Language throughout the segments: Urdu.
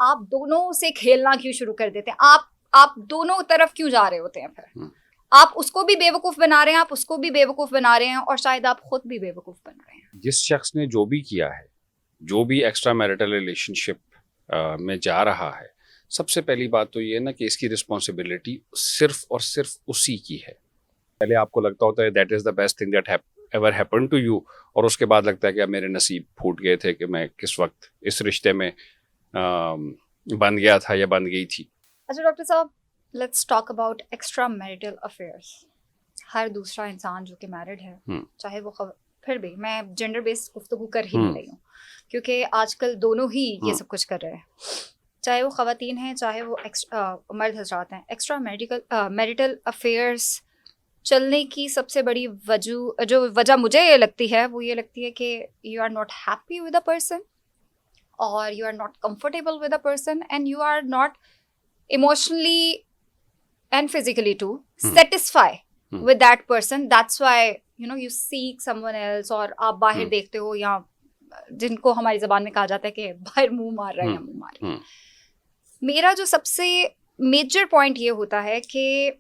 آپ دونوں سے کھیلنا کیوں شروع کر دیتے ہیں؟ آپ دونوں طرف کیوں جا رہے ہوتے ہیں؟ پھر آپ اس کو بھی بے وقوف بنا رہے ہیں، آپ اس کو بھی بے وقوف بنا رہے ہیں، اور شاید آپ خود بھی بے وقوف بن رہے ہیں. جس شخص نے جو بھی کیا ہے، جو بھی ایکسٹرا میرٹل ریلیشن شپ میں جا رہا ہے، سب سے پہلی بات تو یہ ہے نا کہ اس کی رسپانسبلٹی صرف اور صرف اسی کی ہے. پہلے آپ کو لگتا ہوتا ہے that is the best thing that ever happen to you, اور اس کے بعد لگتا ہے کہ اب میرے نصیب پھوٹ گئے تھے کہ میں کس وقت اس رشتے میں بن گیا تھا یا بن گئی تھی. اچھا ڈاکٹر صاحب، let's talk about extra marital affairs. ہر دوسرا انسان جو کہ میرڈ ہے، چاہے وہ پھر بھی میں جینڈر بیسڈ گفتگو کر ہی نہیں رہی ہوں، کیونکہ آج کل دونوں ہی یہ سب کچھ کر رہے ہیں، چاہے وہ خواتین ہیں چاہے وہ مرد حضرات ہیں. ایکسٹرا میرٹل افیئرس چلنے کی سب سے بڑی وجہ مجھے یہ لگتی ہے، وہ یہ لگتی ہے کہ you are not happy with a person, اور you are not comfortable with a person, and you are not emotionally and physically to satisfy with that person. That's why you seek someone else، اور آپ باہر دیکھتے ہو، یا جن کو ہماری زبان میں کہا جاتا ہے کہ باہر منہ مار رہا ہے یا منہ مار رہا ہے. میرا جو سب سے میجر پوائنٹ یہ ہوتا ہے کہ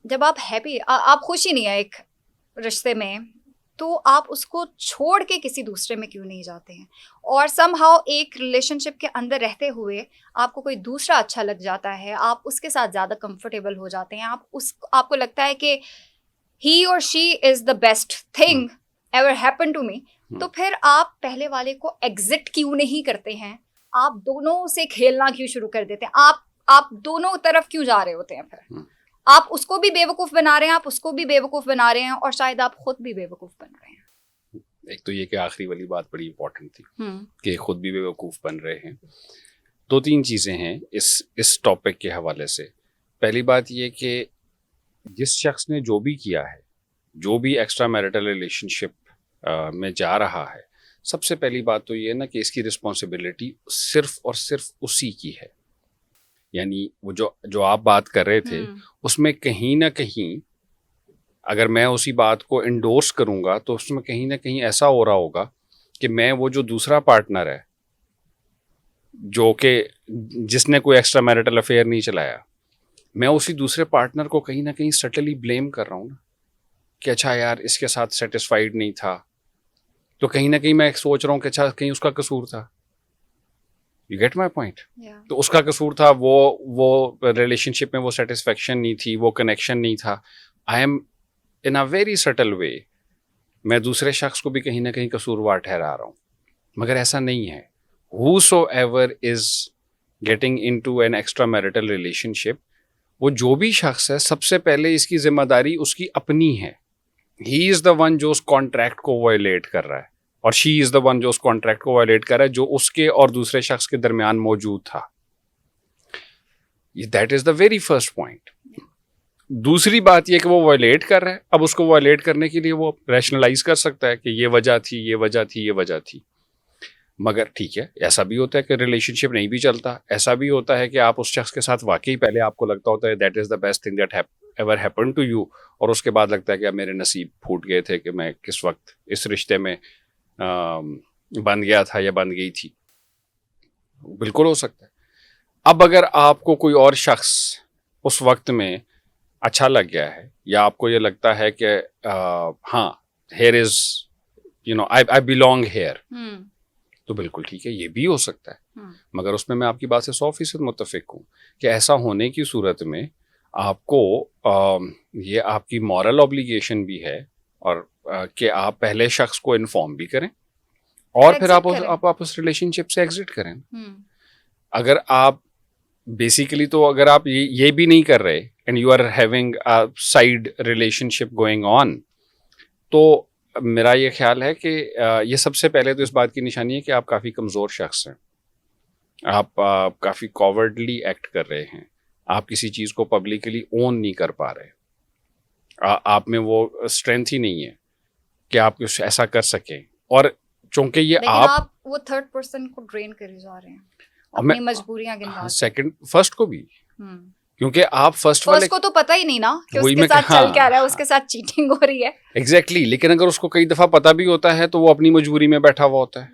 جب آپ ہیپی، آپ خوش ہی نہیں ہیں ایک رشتے میں، تو آپ اس کو چھوڑ کے کسی دوسرے میں کیوں نہیں جاتے ہیں؟ اور سم ہاؤ ایک ریلیشن شپ کے اندر رہتے ہوئے آپ کو کوئی دوسرا اچھا لگ جاتا ہے، آپ اس کے ساتھ زیادہ کمفرٹیبل ہو جاتے ہیں، آپ کو لگتا ہے کہ he or she is the best thing ever happened to me. تو پھر آپ پہلے والے کو ایگزٹ کیوں نہیں کرتے ہیں؟ آپ دونوں سے کھیلنا کیوں شروع کر دیتے ہیں؟ آپ دونوں طرف کیوں جا رہے ہوتے ہیں؟ پھر آپ اس کو بھی بے وقوف بنا رہے ہیں، آپ اس کو بھی بے وقوف بنا رہے ہیں، اور شاید آپ خود بھی بے وقوف بن رہے ہیں. ایک تو یہ کہ آخری والی بات بڑی امپورٹنٹ تھی کہ خود بھی بے وقوف بن رہے ہیں. دو تین چیزیں ہیں اس ٹاپک کے حوالے سے. پہلی بات یہ کہ جس شخص نے جو بھی کیا ہے، جو بھی ایکسٹرا میرٹل ریلیشن شپ میں جا رہا ہے، سب سے پہلی بات تو یہ ہے نا کہ اس کی رسپانسبلٹی صرف اور صرف اسی کی ہے. یعنی وہ جو آپ بات کر رہے تھے، اس میں کہیں نہ کہیں اگر میں اسی بات کو انڈورس کروں گا تو اس میں کہیں نہ کہیں ایسا ہو رہا ہوگا کہ میں وہ جو دوسرا پارٹنر ہے جو کہ جس نے کوئی ایکسٹرا میرٹل افیئر نہیں چلایا، میں اسی دوسرے پارٹنر کو کہیں نہ کہیں سٹلی بلیم کر رہا ہوں نا کہ اچھا یار اس کے ساتھ سیٹسفائیڈ نہیں تھا، تو کہیں نہ کہیں میں سوچ رہا ہوں کہ اچھا کہیں اس کا قصور تھا. You get my point? تو اس کا قصور تھا، وہ ریلیشن شپ میں وہ سیٹسفیکشن نہیں تھی، وہ کنیکشن نہیں تھا. I am in a very subtle way میں دوسرے شخص کو بھی کہیں نہ کہیں قصوروار ٹھہرا رہا ہوں، مگر ایسا نہیں ہے. whosoever is getting into an extramarital relationship، وہ جو بھی شخص ہے، سب سے پہلے اس کی ذمہ داری اس کی اپنی ہے. ہی از دا ون جو اس کانٹریکٹ کو وائلیٹ کر رہا ہے، اور شی از دا ون جو اس کانٹریکٹ کو وائلیٹ کر رہا ہے جو اس کے اور دوسرے شخص کے درمیان موجود تھا. That is the very first point. دوسری بات یہ کہ وہ وائلیٹ کر رہا ہے، اب اس کو وائلیٹ کرنے کے لیے وہ ریشنلائز کر سکتا ہے کہ یہ وجہ تھی، یہ وجہ تھی، یہ وجہ تھی. مگر ٹھیک ہے، ایسا بھی ہوتا ہے کہ ریلیشن شپ نہیں بھی چلتا. ایسا بھی ہوتا ہے کہ آپ اس شخص کے ساتھ واقعی پہلے آپ کو لگتا ہوتا ہے that is the best thing that ever happen to you, اور اس کے بعد لگتا ہے کہ اب میرے نصیب پھوٹ گئے تھے کہ میں کس وقت اس رشتے میں بن گیا تھا یا بن گئی تھی. بالکل ہو سکتا ہے. اب اگر آپ کو کوئی اور شخص اس وقت میں اچھا لگ گیا ہے، یا آپ کو یہ لگتا ہے کہ ہاں here is I belong here, تو بالکل ٹھیک ہے، یہ بھی ہو سکتا ہے. مگر اس میں آپ کی بات سے 100% متفق ہوں کہ ایسا ہونے کی صورت میں آپ کو یہ آپ کی مورل اوبلیگیشن بھی ہے، اور کہ آپ پہلے شخص کو انفارم بھی کریں، اور پھر آپ اس ریلیشن شپ سے ایگزٹ کریں. اگر آپ بیسیکلی تو اگر آپ یہ بھی نہیں کر رہے and you are having side relationship going on, تو میرا یہ خیال ہے کہ یہ سب سے پہلے تو اس بات کی نشانی ہے کہ آپ کافی کمزور شخص ہیں. آپ کافی کاورڈلی ایکٹ کر رہے ہیں، آپ کسی چیز کو پبلکلی اون نہیں کر پا رہے، آپ میں وہ اسٹرینتھ ہی نہیں ہے کہ آپ کچھ ایسا کر سکیں. اور چونکہ یہ آپ وہ تھرڈ پرسن کو ڈرین کرے جا رہے ہیں اپنی مجبوریاں گنوا، سیکنڈ فرسٹ کو بھی، کیونکہ آپ فرسٹ کو تو پتہ ہی نہیں نا کہ اس کے ساتھ چل کیا رہا ہے، اس کے ساتھ چیٹنگ ہو رہی ہے. ایگزیکٹلی. لیکن اگر اس کو کئی دفعہ پتہ بھی ہوتا ہے تو وہ اپنی مجبوری میں بیٹھا ہوا ہوتا ہے.